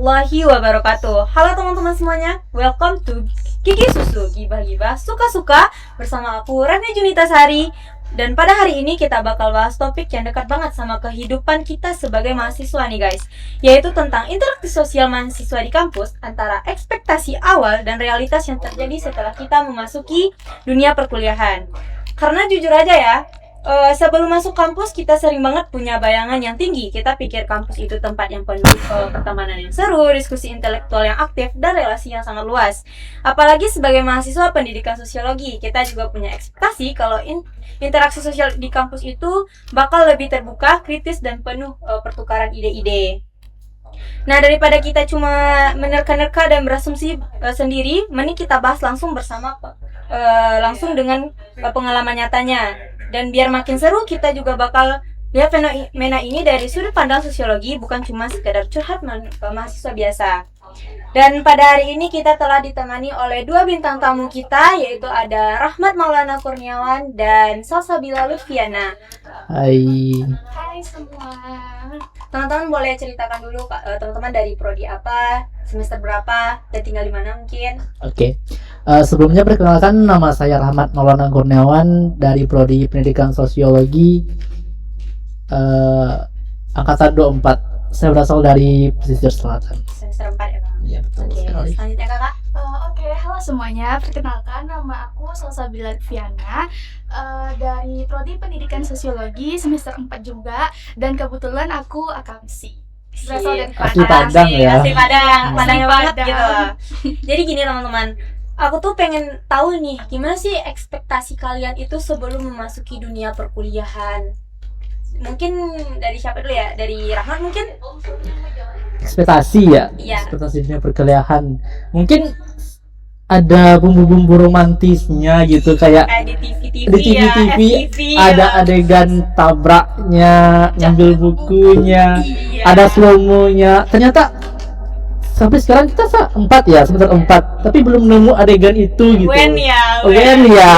warahmatullahi wabarakatuh. Halo teman-teman semuanya, welcome to Kiki Susu Gibah-gibah Suka-suka bersama aku Rani Junita Sari. Dan pada hari ini kita bakal bahas topik yang dekat banget sama kehidupan kita sebagai mahasiswa nih guys, yaitu tentang interaksi sosial mahasiswa di kampus antara ekspektasi awal dan realitas yang terjadi setelah kita memasuki dunia perkuliahan. Karena jujur aja ya, sebelum masuk kampus kita sering banget punya bayangan yang tinggi. Kita pikir kampus itu tempat yang penuh pertemanan yang seru, diskusi intelektual yang aktif, dan relasi yang sangat luas. Apalagi sebagai mahasiswa pendidikan sosiologi, kita juga punya ekspektasi kalau interaksi sosial di kampus itu bakal lebih terbuka, kritis, dan penuh pertukaran ide-ide. Nah, daripada kita cuma menerka-nerka dan berasumsi sendiri, mending kita bahas langsung langsung dengan pengalaman nyatanya. Dan biar makin seru, kita juga bakal lihat fenomena ini dari sudut pandang sosiologi, bukan cuma sekedar curhat mahasiswa biasa. Dan pada hari ini kita telah ditemani oleh dua bintang tamu kita, yaitu ada Rahmat Maulana Kurniawan dan Salsabila Lutfiana. Hai Semua. Teman-teman boleh ceritakan dulu teman-teman dari prodi apa, semester berapa, dan tinggal di mana mungkin. Oke. Sebelumnya perkenalkan, nama saya Rahmat Maulana Kurniawan dari prodi Pendidikan Sosiologi angkatan 24. Saya berasal dari pesisir selatan. Semester 4 ya Bang? Iya, betul sekali. Selanjutnya Kakak. Oke, halo semuanya. Perkenalkan, nama aku Salsabila Lutfiana dari prodi Pendidikan Sosiologi semester 4 juga, dan kebetulan aku akamsi. Berasal dari Asli Padang ya. Asli Padangnya Asli banget Padang. gitu. Jadi gini teman-teman, aku tuh pengen tahu nih, gimana sih ekspektasi kalian itu sebelum memasuki dunia perkuliahan? Mungkin dari siapa dulu ya? Dari Rahmat mungkin? Ekspektasi ya? Iya. Ekspektasi dunia perkuliahan. Mungkin ada bumbu-bumbu romantisnya gitu, kayak di TV-TV di TV-TV FTV ada adegan tabraknya, ngambil bukunya, Iya. ada slow-mo-nya. Ternyata sampai sekarang kita semester 4, tapi belum nemu adegan itu gitu. Wen ya. Wen ya.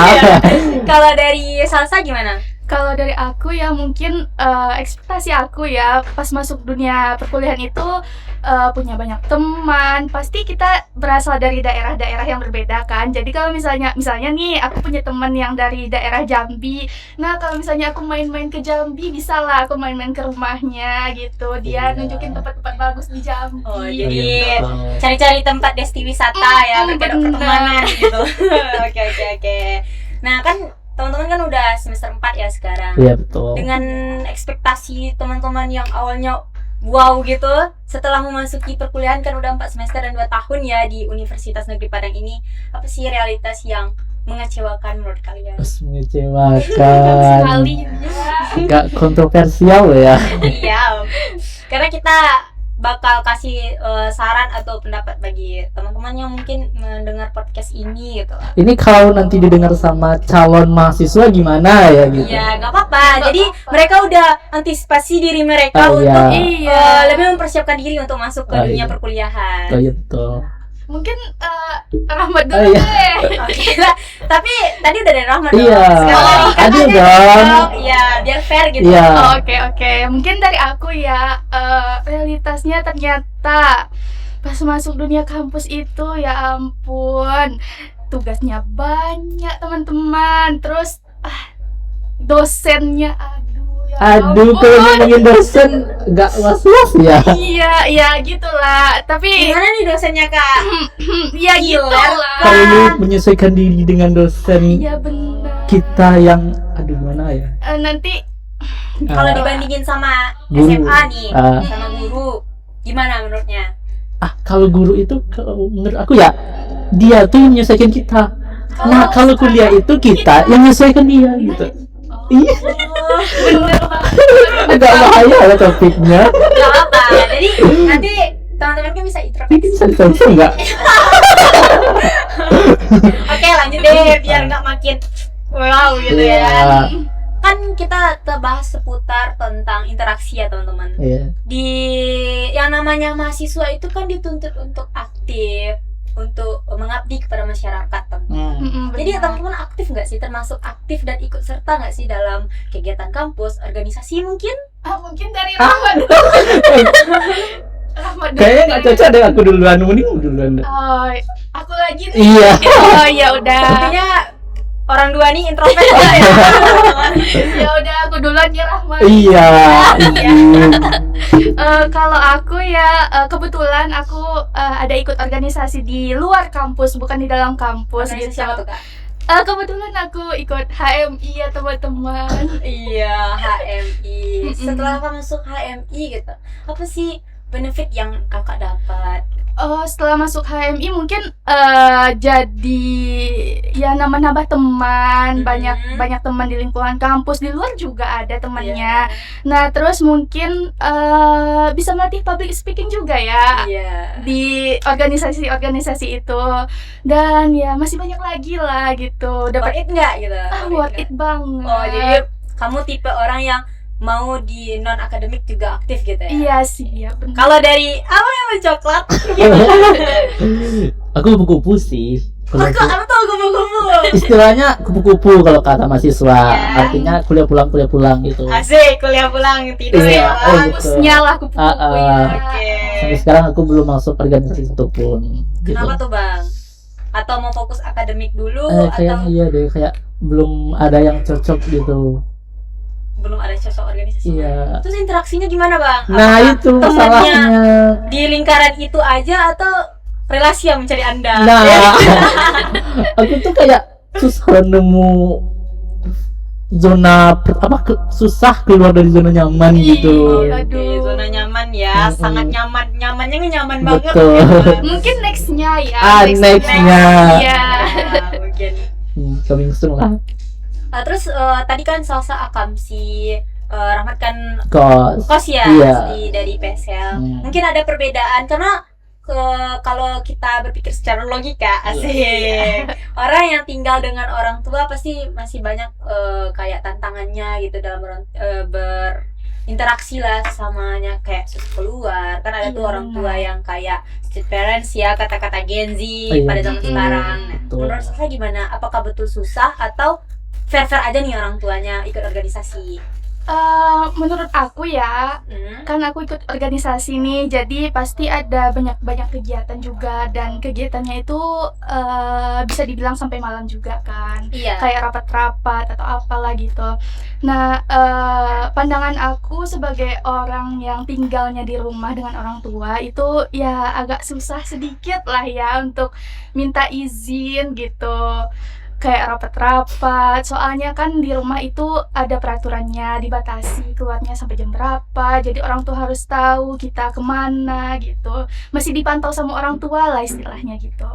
Kalau dari Salsa gimana? Kalau dari aku ya mungkin ekspektasi aku ya pas masuk dunia perkuliahan itu punya banyak teman. Pasti kita berasal dari daerah-daerah yang berbeda kan. Jadi kalau misalnya nih aku punya teman yang dari daerah Jambi. Nah, kalau misalnya aku main-main ke Jambi, bisa lah aku main-main ke rumahnya gitu. Dia nunjukin tempat-tempat bagus di Jambi. Oh, Iya, jadi betul. cari-cari tempat desti wisata ya, berkedok bener. pertemanan gitu. Oke. Nah, kan teman-teman kan udah semester 4 ya sekarang. Iya, betul. Dengan ekspektasi teman-teman yang awalnya wow gitu, setelah memasuki perkuliahan kan udah 4 semester dan 2 tahun ya di Universitas Negeri Padang ini, apa sih realitas yang mengecewakan menurut kalian? Mengecewakan. Sekali Agak kontroversial ya. Iya, karena kita bakal kasih saran atau pendapat bagi teman-teman yang mungkin mendengar podcast ini gitu. Ini kalau nanti didengar sama calon mahasiswa gimana ya gitu. Iya, nggak apa-apa. Jadi mereka udah antisipasi diri mereka Oh, untuk iya. lebih mempersiapkan diri untuk masuk ke Oh, dunia iya. perkuliahan. Oh, iya, betul. Mungkin Rahmat Oh, dulu iya. deh. Oke lah. Tapi tadi udah dari Rahmat Iya. dong. Sekarang dari Kakak Adil aja dong. Iya, biar fair gitu. Iya. Oke. Mungkin dari aku ya, realitasnya ternyata pas masuk dunia kampus itu ya ampun, tugasnya banyak teman-teman. Terus dosennya ya Aduh, ampun. kalau ngomongin dosen nggak was-was ya. Iya gitulah. Tapi Gimana nih dosennya, Kak? ya Gila, gitulah. Perlu menyesuaikan diri dengan dosen Iya benar. kita yang gimana ya. Nanti Kalau Ah, dibandingin sama Guru. SMA nih, Ah. sama guru, gimana menurutnya? kalau guru itu kalau menurut aku ya dia tuh yang menyesuaikan kita. Nah, kalau kuliah itu kita yang menyesuaikan dia gitu. Iya, bener banget. agak bahaya ya topiknya. Gak apa. Jadi nanti teman-teman kan bisa Ini introspeksi. bisa disensor nggak? Oke, lanjut deh biar nggak makin wow gitu ya. Iya. Kan kita bahas seputar tentang interaksi ya teman-teman. Iya. Di yang namanya mahasiswa itu kan dituntut untuk aktif, untuk mengabdi kepada masyarakat teman. Jadi benar. teman-teman aktif nggak sih, termasuk aktif dan ikut serta nggak sih dalam kegiatan kampus, organisasi mungkin? Mungkin dari Rahmat. Rahmat dulu. Kayaknya nggak cocok deh aku duluan, mending duluan deh. Oh, aku lagi nih. Iya. Oh ya udah. Intinya orang dua nih introvert lah ya. Ya udah aku duluan ya Rahmat. Iya. Kalau aku ya kebetulan aku ada ikut organisasi di luar kampus, bukan di dalam kampus Organisasi gitu. apa tuh, Kak? Kebetulan aku ikut HMI ya teman-teman. Iya, HMI. Mm-mm. Setelah kamu masuk HMI gitu, apa sih benefit yang kakak dapat? Setelah masuk HMI mungkin jadi ya nambah-nambah teman, banyak teman di lingkungan kampus, di luar juga ada temannya. Nah, terus mungkin bisa melatih public speaking juga ya. Iya. Di organisasi-organisasi itu, dan ya masih banyak lagi lah gitu. Worth it nggak gitu? Worth it banget. Oh, jadi kamu tipe orang yang mau di non akademik juga aktif gitu ya? Iya sih, ya benar. Kalau dari apa yang mencoklat? Aku kupu-kupu sih. Kalau Kok apa tuh kupu-kupu? istilahnya kupu-kupu kalau kata mahasiswa, Ya. artinya kuliah pulang gitu. Asik, kuliah pulang tidur Iya, ya. oh Bang. gitu. Nyala kupu-kupu ya. Oke. Sampai sekarang aku belum masuk organisasi satupun. Gitu. Kenapa tuh, Bang? Atau mau fokus akademik dulu Kayaknya atau iya deh, kayak belum ada yang cocok gitu. belum ada sosok organisasi? Iya. Terus interaksinya gimana, Bang? Nah Apakah itu temannya masalahnya. di lingkaran itu aja atau relasi yang mencari Anda? Nah, aku tuh kayak susah nemu susah keluar dari zona nyaman gitu. Oke, zona nyaman ya, Mm-mm. sangat nyaman. Nyamannya nyaman banget. Betul. ya. Mungkin nextnya ya. Nextnya. Iya. Nah, mungkin. Coming soon lah. Terus tadi kan salsa akam si Rahmat kan Kos. kos ya Iya. dari PSL. Hmm. Mungkin ada perbedaan karena kalau kita berpikir secara logika asik orang yang tinggal dengan orang tua pasti masih banyak kayak tantangannya gitu dalam berinteraksi lah samanya kayak keluar kan ada tuh Iya, orang tua benar. yang kayak street parents ya kata-kata Gen Z Iya. pada zaman Mm-mm. sekarang. Nah, Betul. menurut saya gimana? Apakah betul susah atau fair-fair aja nih orang tuanya ikut organisasi? Menurut aku ya, kan aku ikut organisasi nih, jadi pasti ada banyak kegiatan juga, dan kegiatannya itu bisa dibilang sampai malam juga kan, Iya. kayak rapat-rapat atau apalah gitu. Nah, pandangan aku sebagai orang yang tinggalnya di rumah dengan orang tua itu ya agak susah sedikit lah ya untuk minta izin gitu. Kayak rapat-rapat, soalnya kan di rumah itu ada peraturannya, dibatasi keluarnya sampai jam berapa, jadi orang tua harus tahu kita kemana gitu, masih dipantau sama orang tua lah istilahnya gitu.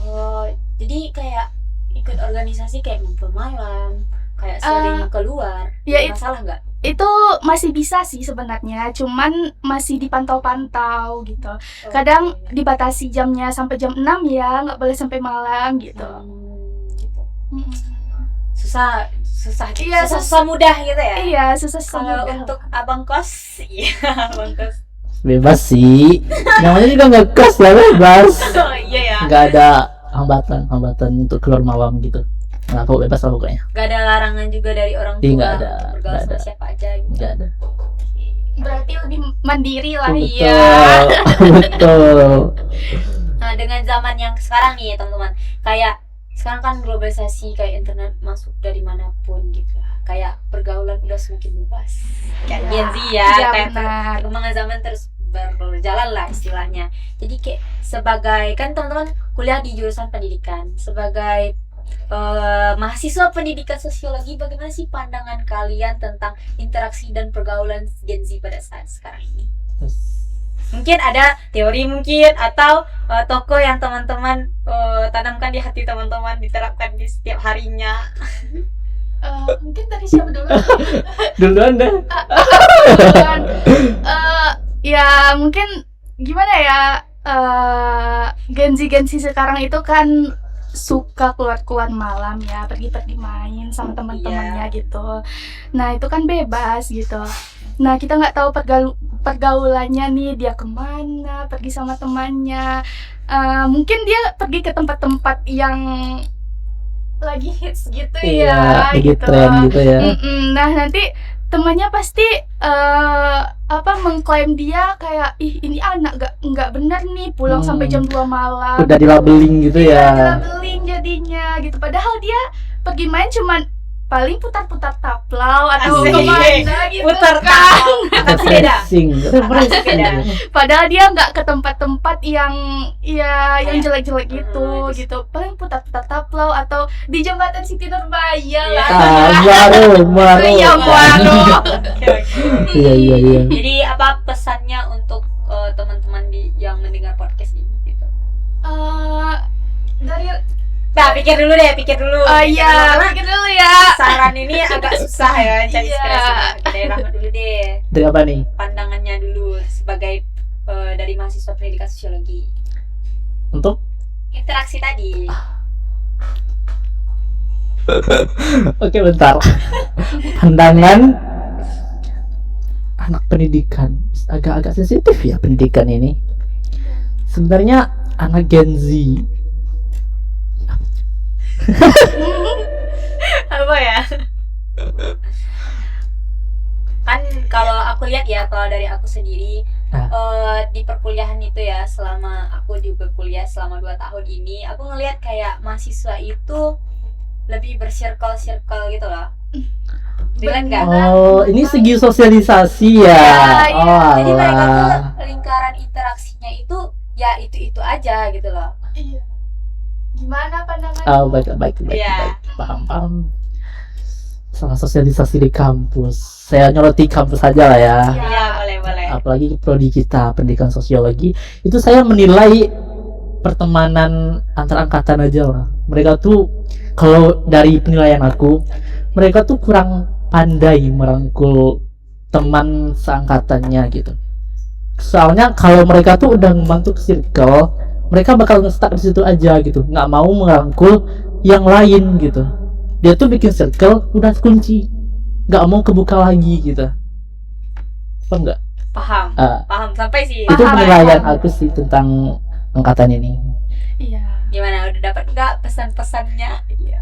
Oh, jadi kayak ikut organisasi kayak ngumpul malam, kayak sering keluar. ya Ada masalah nggak? Itu masih bisa sih sebenarnya, cuman masih dipantau-pantau gitu. Kadang dibatasi jamnya sampai jam 6 ya, nggak boleh sampai malam gitu. Gitu. Mm. Susah Iya, susah mudah gitu ya. Iya, susah Kalau mudah. untuk abang kos, iya abang kos. Bebas sih. Namanya juga nggak kos lah, bebas. Oh iya ya. Nggak ada hambatan untuk keluar malam gitu. Nah, aku bebas lah pokoknya. Gak ada larangan juga dari orang tua. Iya, nggak ada, Bergaul nggak sama ada. siapa aja gitu. Nggak ada. Berarti lebih mandiri lah Betul. ya. Betul. Nah, dengan zaman yang sekarang nih teman-teman, kayak sekarang kan globalisasi, kayak internet masuk dari manapun gitu. Kayak pergaulan udah semakin bebas. Kayak Gen Z ya, Iya, kayak benar. perkembangan zaman terus berjalan lah istilahnya. Jadi kayak sebagai kan teman-teman kuliah di jurusan pendidikan, sebagai mahasiswa pendidikan sosiologi, bagaimana sih pandangan kalian tentang interaksi dan pergaulan Gen Z pada saat sekarang ini? Mungkin ada teori mungkin atau tokoh yang teman-teman tanamkan di hati teman-teman, diterapkan di setiap harinya. Mungkin dari siapa dulu? Duluan deh. Duluan. Ya mungkin gimana ya, Gen Z sekarang itu kan suka keluar malam ya, pergi main sama teman-temannya gitu. Nah itu kan bebas gitu. Nah kita nggak tahu pergaulannya nih, dia kemana, pergi sama temannya. Mungkin dia pergi ke tempat-tempat yang lagi hits gitu Iya, ya lagi gitu. tren gitu ya. Nah nanti temannya pasti mengklaim dia kayak, ih ini anak nggak benar nih pulang sampai jam 2 malam. Udah dilabeling gitu Iya, ya. dilabeling jadinya gitu. Padahal dia pergi main cuman paling putar-putar taplau atau Asik. kemana gitu Putar kan. tapi beda. Refreshing. Beda. Padahal dia nggak ke tempat-tempat yang yang Kayak, jelek-jelek gitu. Paling putar-putar taplau atau di jembatan Siti Nurbaya Iya. lah. Baru. Iya, baru. Oke, oke. Iya. Jadi apa pesannya untuk teman-teman yang mendengar podcast ini gitu? Dari Nah, pikir dulu. iya, Karena pikir dulu ya. saran ini agak susah ya cari Iya. inspirasi. Dari Rahmat dulu deh. Dari apa nih? Pandangannya dulu sebagai dari mahasiswa pendidikan sosiologi. Untuk Interaksi tadi. Oke, bentar. Pandangan anak pendidikan agak sensitif ya pendidikan ini. Sebenarnya anak Gen Z. Apa ya? Kan kalau aku lihat ya, kalau dari aku sendiri di perkuliahan itu ya, selama aku di berkuliah selama 2 tahun ini, aku ngelihat kayak mahasiswa itu lebih bersirkel gitu loh. Relate nggak? Oh, ini segi sosialisasi ya. Iya. Oh, Jadi mereka tuh alah. lingkaran interaksinya itu ya itu aja gitu loh. Iya. Gimana pandangannya? Oh, baik. Iya. Paham. Sama sosialisasi di kampus. Saya nyoroti kampus saja lah ya. Iya, boleh. Apalagi prodi kita pendidikan sosiologi, itu saya menilai pertemanan antar angkatan aja lah. Mereka tuh, kalau dari penilaian aku, mereka tuh kurang pandai merangkul teman seangkatannya gitu. Soalnya kalau mereka tuh udah membentuk circle, mereka bakal nge-stuck di situ aja gitu, nggak mau merangkul yang lain gitu. Dia tuh bikin circle udah kunci, nggak mau kebuka lagi gitu. Paham nggak? Paham sampai sih. Itu Paham. penilaian aku sih tentang angkatan ini. Iya. Gimana, udah dapat nggak pesan-pesannya? Iya.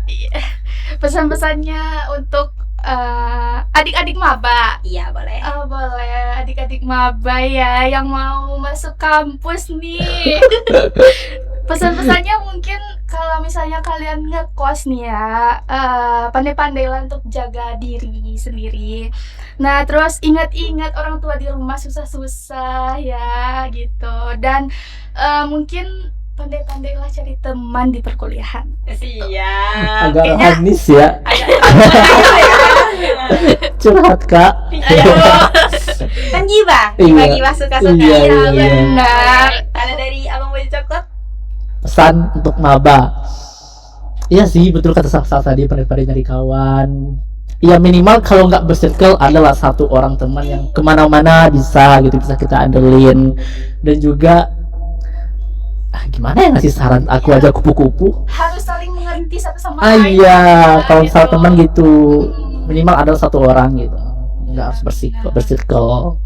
Pesan-pesannya untuk adik-adik maba. Iya, boleh. Boleh, adik-adik maba ya yang mau masuk kampus nih. Pesan-pesannya mungkin kalau misalnya kalian ngekos nih ya, pandai-pandailah untuk jaga diri sendiri. Nah, terus ingat-ingat orang tua di rumah susah-susah ya gitu. Dan mungkin pandai-pandailah cari teman di perkuliahan. Siap. Agak Kayaknya manis ya. Curhat kak. Kan gibah Iya. suka-suka. Iya. Benar. Kalau dari Abang Baju Coklat? Pesan untuk maba. Iya sih, betul kata Saksa tadi, pandai-pandai nyari kawan. Ya minimal kalau nggak bersirkel adalah satu orang teman yang kemana-mana bisa kita andelin. Dan juga gimana ya ngasih saran, aku aja kupu-kupu. Harus saling mengerti satu sama Ah lain. iya, kalau gitu. misalnya teman gitu minimal ada satu orang gitu, nggak harus bersirkel.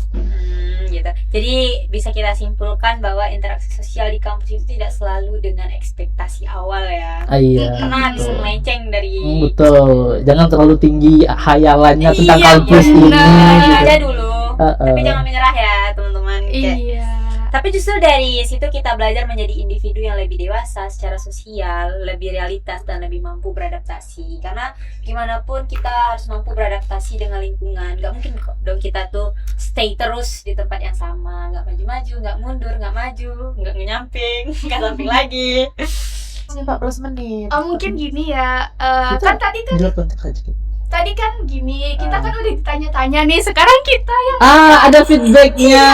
Gitu. Jadi bisa kita simpulkan bahwa interaksi sosial di kampus itu tidak selalu dengan ekspektasi awal ya. Ah iya, Karena bisa betul. melenceng dari Betul, jangan terlalu tinggi hayalannya tentang Iya, kampus ini benar. gitu. aja dulu. Tapi Uh-uh. jangan menyerah ya, teman-teman. Kayak- Iya. Tapi justru dari situ kita belajar menjadi individu yang lebih dewasa secara sosial, lebih realitas dan lebih mampu beradaptasi. Karena gimana pun kita harus mampu beradaptasi dengan lingkungan. Gak mungkin dong kita tuh stay terus di tempat yang sama, nggak maju-maju, nggak mundur, nggak maju, nggak nyamping, nggak samping lagi. 14 menit. Mungkin gini ya, Kita- kan tadi Di luar konteks aja. kan gini, kita kan udah ditanya-tanya nih, sekarang kita yang Ada feedbacknya.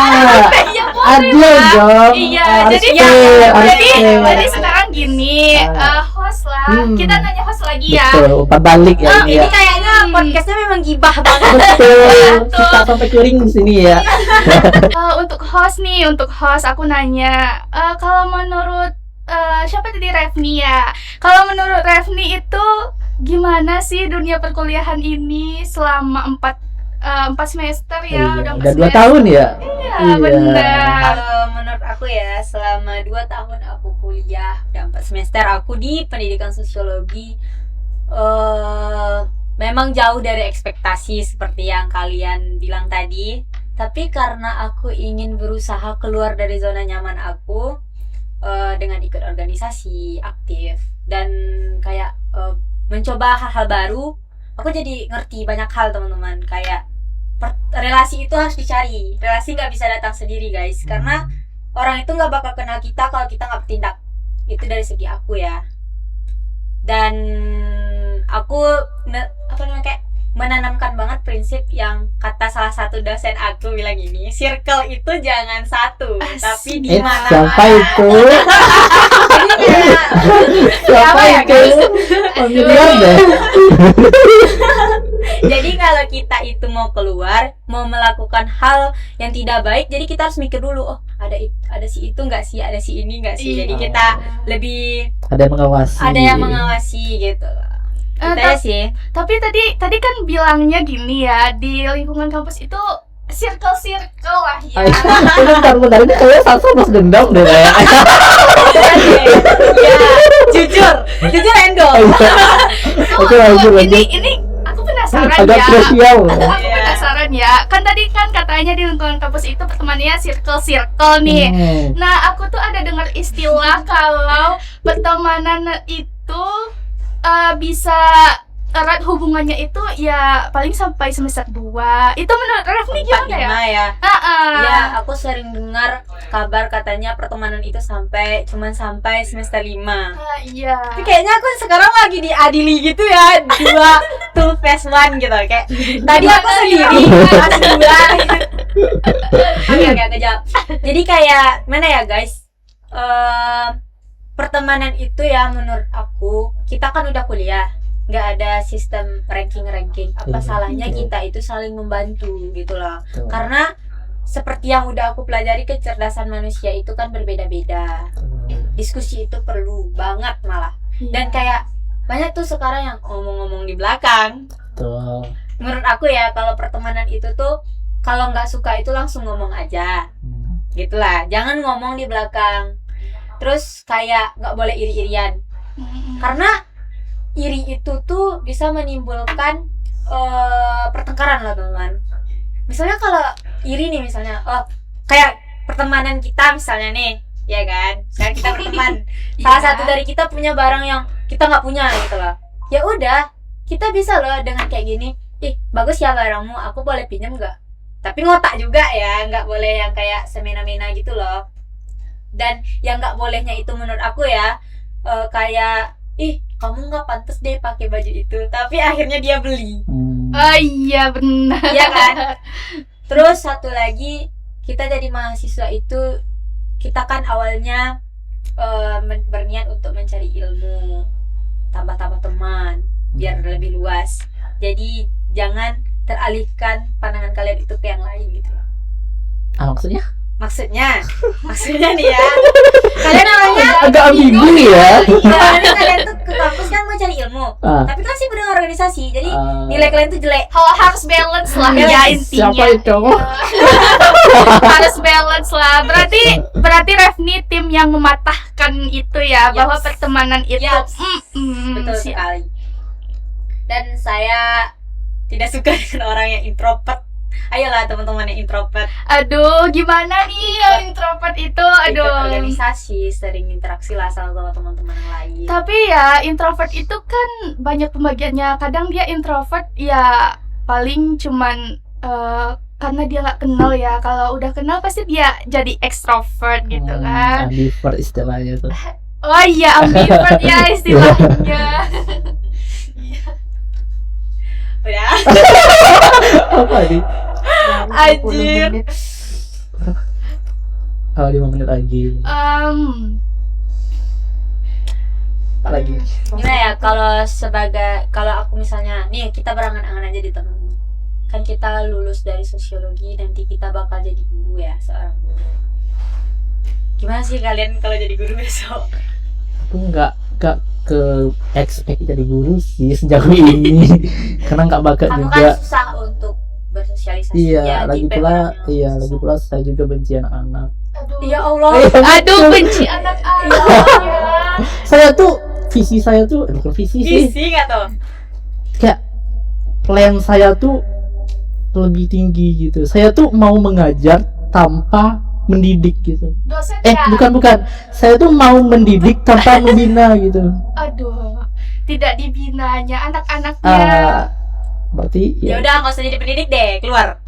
ya Ada dong. Iya, Harus jadi fair, harus jadi fair. jadi sekarang gini, host lah, kita nanya host lagi ya. Betul, umpan balik ya ini Ini ya. kayaknya podcastnya memang gibah banget. Betul, kita sampai kering di sini ya. Untuk host aku nanya, kalau menurut siapa tadi, Revni ya? Kalau menurut Revni itu gimana sih dunia perkuliahan ini selama 4 semester ya? Iya, empat udah 2 semester. tahun ya. Iya, Iya. benar. Kalau menurut aku ya, selama 2 tahun aku kuliah dan 4 semester aku di pendidikan sosiologi, memang jauh dari ekspektasi seperti yang kalian bilang tadi. Tapi karena aku ingin berusaha keluar dari zona nyaman aku dengan ikut organisasi aktif dan kayak mencoba hal-hal baru, aku jadi ngerti banyak hal teman-teman. Kayak relasi itu harus dicari. Relasi nggak bisa datang sendiri guys, karena orang itu nggak bakal kenal kita kalau kita nggak bertindak. Itu dari segi aku ya. Dan aku kayak menanamkan banget prinsip yang kata salah satu dosen aku bilang gini, circle itu jangan satu, tapi di mana. Siapa itu? Siapa ya, itu? Familiar deh. Jadi kalau kita itu mau keluar, mau melakukan hal yang tidak baik, jadi kita harus mikir dulu, oh ada si itu nggak sih, ada si ini nggak sih. Jadi kita lebih Ada yang mengawasi gitu. Kita sih. Tapi tadi kan bilangnya gini ya, di lingkungan kampus itu circle lah ya. Bentar ini kayaknya Salsa mas dendam deh kayak. Ya, jujur endorse. Oke, lanjut. Ini aku penasaran Agak ya. spesial. Aku penasaran ya. Kan tadi kan katanya di lingkungan kampus itu pertemanannya circle nih. Nah, aku tuh ada dengar istilah kalau pertemanan itu bisa erat hubungannya itu ya paling sampai semester 2. Itu menurut Rafni gimana ya? Ya. Ya, aku sering dengar kabar katanya pertemanan itu cuman sampai semester 5. Iya. Tapi kayaknya aku sekarang lagi diadili gitu ya, 2 phase 1 gitu. Kayak tadi aku sendiri kelas 2. Oke, kejap. Jadi kayak mana ya, guys? Pertemanan itu ya menurut aku, kita kan udah kuliah, nggak ada sistem ranking. Apa salahnya kita itu saling membantu gitu loh. Karena seperti yang udah aku pelajari, kecerdasan manusia itu kan berbeda-beda. Diskusi itu perlu banget malah. Dan kayak banyak tuh sekarang yang ngomong-ngomong di belakang. Menurut aku ya, kalau pertemanan itu tuh kalau nggak suka itu langsung ngomong aja. Gitulah, jangan ngomong di belakang. Terus kayak nggak boleh iri-irian, karena iri itu tuh bisa menimbulkan pertengkaran loh teman. Misalnya kalau iri nih, misalnya kayak pertemanan kita misalnya nih, ya kan, misalnya kita berteman, salah satu dari kita punya barang yang kita nggak punya gitu loh. Ya udah, kita bisa loh dengan kayak gini, bagus ya barangmu, aku boleh pinjam nggak? Tapi ngotak juga ya, nggak boleh yang kayak semena-mena gitu loh. Dan yang nggak bolehnya itu menurut aku ya, kayak kamu nggak pantas deh pakai baju itu, tapi akhirnya dia beli. Oh iya benar. Iya kan. Terus satu lagi, kita jadi mahasiswa itu, kita kan awalnya berniat untuk mencari ilmu, tambah teman biar lebih luas. Jadi jangan teralihkan pandangan kalian itu ke yang lain gitu. Maksudnya nih ya, kalian namanya agak ambigu ya. Kalian tuh ke kampus kan mau cari ilmu, tapi kan sih dengan organisasi, jadi nilai kalian tuh jelek. Harus balance lah ya intinya. Siapa itu? Harus balance lah. Berarti Rafni tim yang mematahkan itu ya, bahwa pertemanan itu betul sekali. Dan saya tidak suka dengan orang yang introvert. Ayolah teman-teman yang introvert. Aduh, gimana nih yang introvert itu? Aduh. Ikut organisasi, sering interaksi lah sama teman-teman yang lain. Tapi ya introvert itu kan banyak pembagiannya. Kadang dia introvert ya paling cuman karena dia nggak kenal ya. Kalau udah kenal pasti dia jadi extrovert gitu kan. Ambivert istilahnya tuh. Oh iya, ambivert ya istilahnya. Udah. Apa nih? Anjir. 5 menit lagi. Apa lagi? Gimana ya, kalau aku misalnya nih, kita berangan-angan aja di temen. Kan kita lulus dari sosiologi, nanti kita bakal jadi guru ya, seorang guru. Gimana sih kalian kalau jadi guru besok? Aku nggak ke expect jadi guru sih sejauh ini. Karena nggak bakat Kamu juga. kan susah untuk bersosialisasi. Iya, lagi pula saya juga benci anak-anak. Ya Allah. Aduh, benci anak-anak. Saya tuh visi saya tuh bukan visi sih. Visi nggak tuh? Kayak plan saya tuh lebih tinggi gitu. Saya tuh mau mengajar tanpa mendidik gitu. Dosen ya? Bukan. Saya tuh mau mendidik tanpa membina gitu. Aduh, tidak dibinanya anak-anaknya. Berarti Ya udah nggak usah jadi pendidik deh, keluar.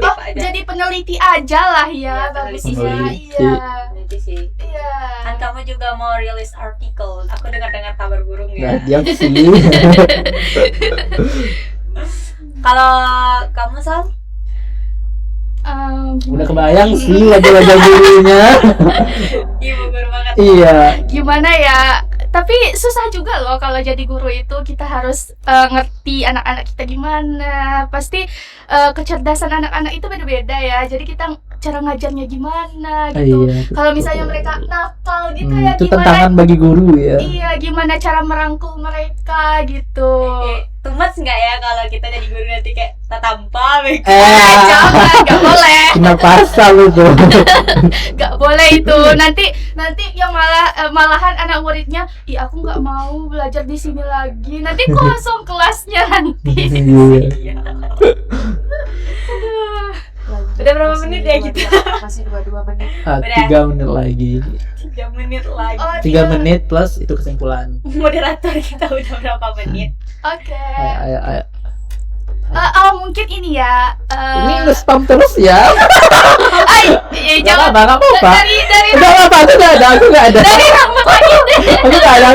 Oh, jadi peneliti aja lah ya, Iya, bagusnya. peneliti. Iya. Nanti sih. Iya. Kan kamu juga mau rilis artikel. Aku dengar-dengar kabar burung Nah, ya. dia sih. Kalau kamu Sal? Udah kebayang sih wajah-wajah gurunya. Ibu guru banget. Iya. Gimana ya? Tapi susah juga loh kalau jadi guru itu, kita harus ngerti anak-anak kita gimana. Pasti kecerdasan anak-anak itu beda-beda ya. Jadi kita cara ngajarnya gimana gitu. Iya, Kalau betul. misalnya mereka nakal gitu ya itu gimana? tantangan bagi guru ya. Iya, gimana cara merangkul mereka gitu. Tumas nggak ya kalau kita jadi guru nanti kayak tatampa begitu. Jangan, nggak boleh. Kena pasal itu. Nggak boleh itu. Nanti yang malahan anak muridnya, ih aku nggak mau belajar di sini lagi. Nanti kosong kelasnya nanti. Iya. Aduh. Lanjut, Udah berapa masih menit ya 22 kita? Masih 22 menit. 3 menit lagi. 3 menit lagi. Oh, 3 menit plus itu kesimpulan. Moderator kita udah berapa menit? Oke. Ayo. Mungkin ini ya. Ini nge-spam terus ya. Jangan. Gak apa-apa. Dari Udah apa? Aku gak ada. dari Rahmat lagi deh. Aku gak ada.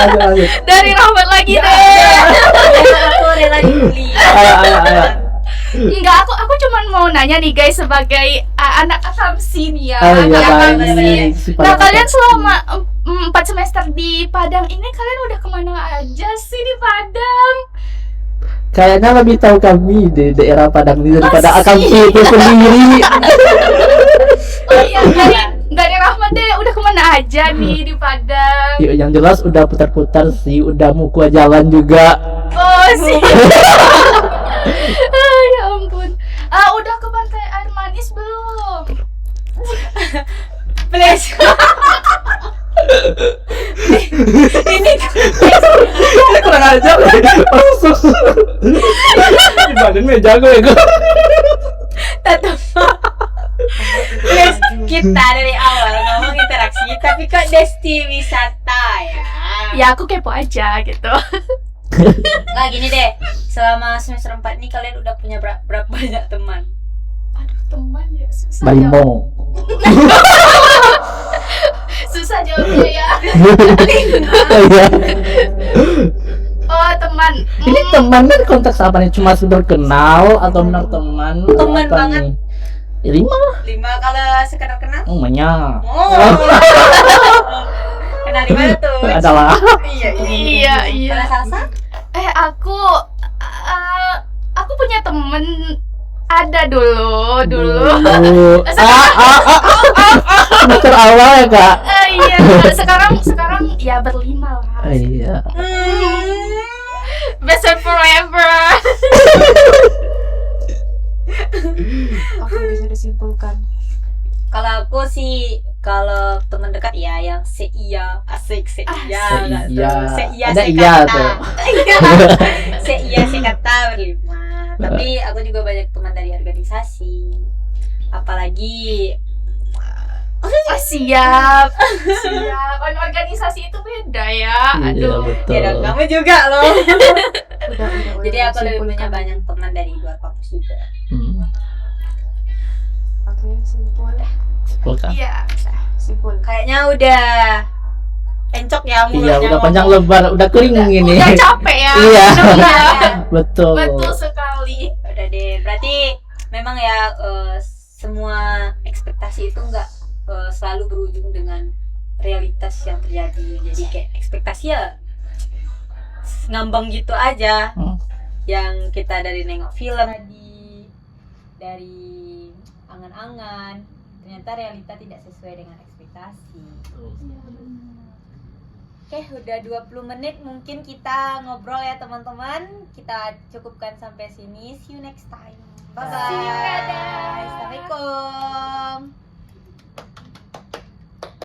Lanjut. Dari Rahmat lagi deh. Aku rela dibully. Ayo. Enggak, aku cuman mau nanya nih guys, sebagai anak asumsi nih ya. Oh iya, anak baik. asumsi. Nah, kalian selama 4 semester di Padang ini kalian udah kemana aja sih di Padang? Kayaknya lebih tahu kami di daerah Padang ini daripada Masih. Akamsi itu sendiri. Oh iya, dari Rahmat deh, udah kemana aja nih di Padang? Ya, yang jelas udah putar-putar sih, udah mau ke jalan juga. Oh sih. Ya ampun. Udah ke pantai air manis belum? Please. Ini Kurang ajar. Masuk. Di badan meja gue. tetap. Please, kita dari awal ngomong interaksi, tapi kok desti wisata ya. Ya aku kepo aja gitu. Nah gini deh, selama semester 4 nih kalian udah punya berapa banyak teman? Aduh, teman ya susah. Baimo. Susah jawabnya ya. Iya. Oh, teman. Ini teman kan konteks apa nih? Cuma sekedar kenal atau benar teman? Teman Apa banget. nih? Ya, 5 lah. 5 kalau sekedar kenal? Banyak. Oh. Kenal di mana tuh? Adalah. Iya. Kalau Salsa? Aku punya temen, ada dulu. Semester awal ya kak. Iya, sekarang ya berlima lah. Iya. Best friend forever. Oke, bisa disimpulkan. Kalau aku sih, kalau teman dekat ya yang asik seia nggak Seia. tuh seia Ada sekata. iya tuh. Seia sekata berlima. Tapi aku juga banyak teman dari organisasi, apalagi Siap. Organisasi itu beda ya. Iya, Aduh. betul. ya dong, kamu juga loh. Udah, Jadi aku lebih punya disimpulkan. banyak teman dari luar kampus juga. Oke, simpul. Simpulkan. Iya. Simpul. Kayaknya udah encok ya mulutnya. Iya, udah panjang lebar, udah kering ini. Udah capek ya. Iya. Udah. Betul. Betul sekali. Udah deh, berarti memang ya semua ekspektasi itu enggak selalu berujung dengan realitas yang terjadi. Jadi kayak ekspektasi ya ngambang gitu aja. Yang kita dari nengok film dari angan-angan, ternyata realita tidak sesuai dengan ekspektasi. Oke, udah 20 menit mungkin kita ngobrol ya teman-teman. Kita cukupkan sampai sini. See you next time. Bye bye. See you, dadah. Assalamualaikum.